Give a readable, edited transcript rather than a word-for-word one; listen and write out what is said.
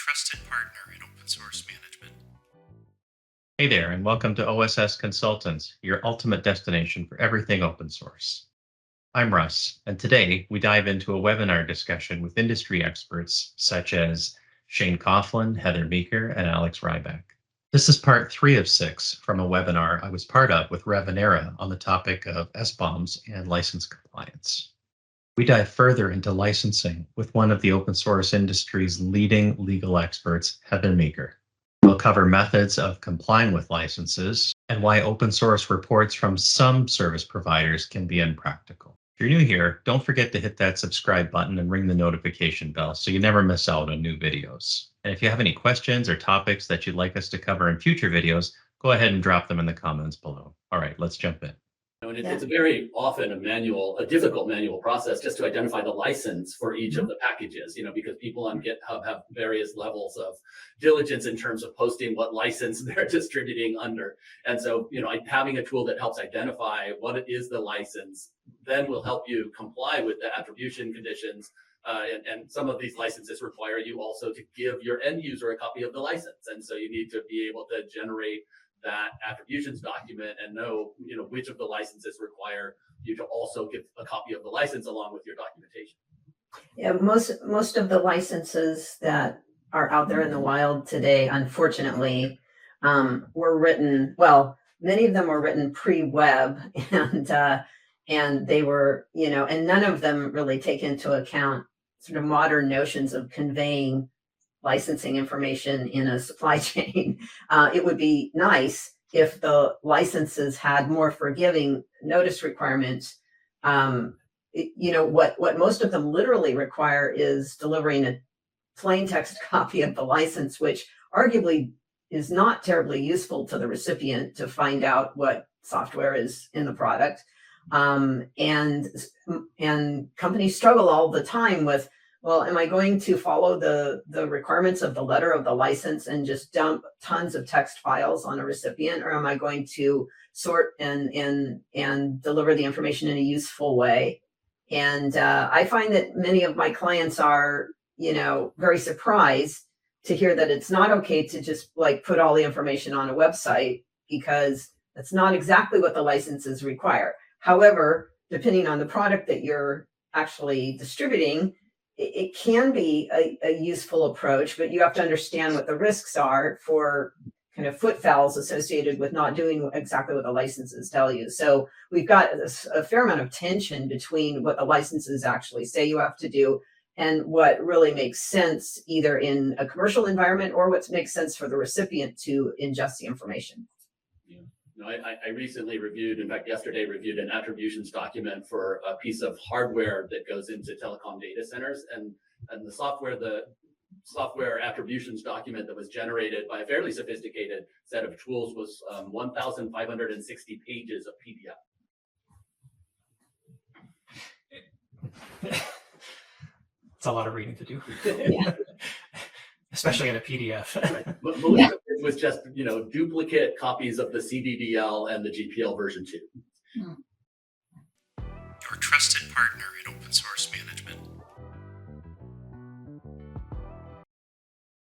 trusted partner in open source management. Hey there, and welcome to OSS Consultants, your ultimate destination for everything open source. I'm Russ, and today we dive into a webinar discussion with industry experts such as Shane Coughlin, Heather Meeker, and Alex Ryback. This is part 3 of 6 from a webinar I was part of with Revenera on the topic of SBOMs and license compliance. We dive further into licensing with one of the open source industry's leading legal experts, Heather Meeker. We'll cover methods of complying with licenses and why open source reports from some service providers can be impractical. If you're new here, don't forget to hit that subscribe button and ring the notification bell so you never miss out on new videos. And if you have any questions or topics that you'd like us to cover in future videos, go ahead and drop them in the comments below. All right, let's jump in. And it's very often a difficult manual process just to identify the license for each of the packages, because people on GitHub have various levels of diligence in terms of posting what license they're distributing under. And so, having a tool that helps identify what is the license then will help you comply with the attribution conditions. And some of these licenses require you also to give your end user a copy of the license. And so you need to be able to generate that attributions document and know, which of the licenses require you to also give a copy of the license along with your documentation. Yeah, most of the licenses that are out there in the wild today, unfortunately, were written, many of them were written pre-web, and they were, and none of them really take into account sort of modern notions of conveying licensing information in a supply chain. It would be nice if the licenses had more forgiving notice requirements. What most of them literally require is delivering a plain text copy of the license, which arguably is not terribly useful to the recipient to find out what software is in the product. And companies struggle all the time with, well, am I going to follow the requirements of the letter of the license and just dump tons of text files on a recipient, or am I going to sort and deliver the information in a useful way? And I find that many of my clients are, very surprised to hear that it's not okay to just put all the information on a website, because that's not exactly what the licenses require. However, depending on the product that you're actually distributing, it can be a useful approach, but you have to understand what the risks are for kind of footfalls associated with not doing exactly what the licenses tell you. So we've got a fair amount of tension between what the licenses actually say you have to do and what really makes sense either in a commercial environment or what makes sense for the recipient to ingest the information. I recently yesterday reviewed an attributions document for a piece of hardware that goes into telecom data centers, and the software attributions document that was generated by a fairly sophisticated set of tools was 1,560 pages of PDF. It's a lot of reading to do. Especially in a PDF. Right. But most of it was just, duplicate copies of the CDDL and the GPL version 2. Your trusted partner in open source management.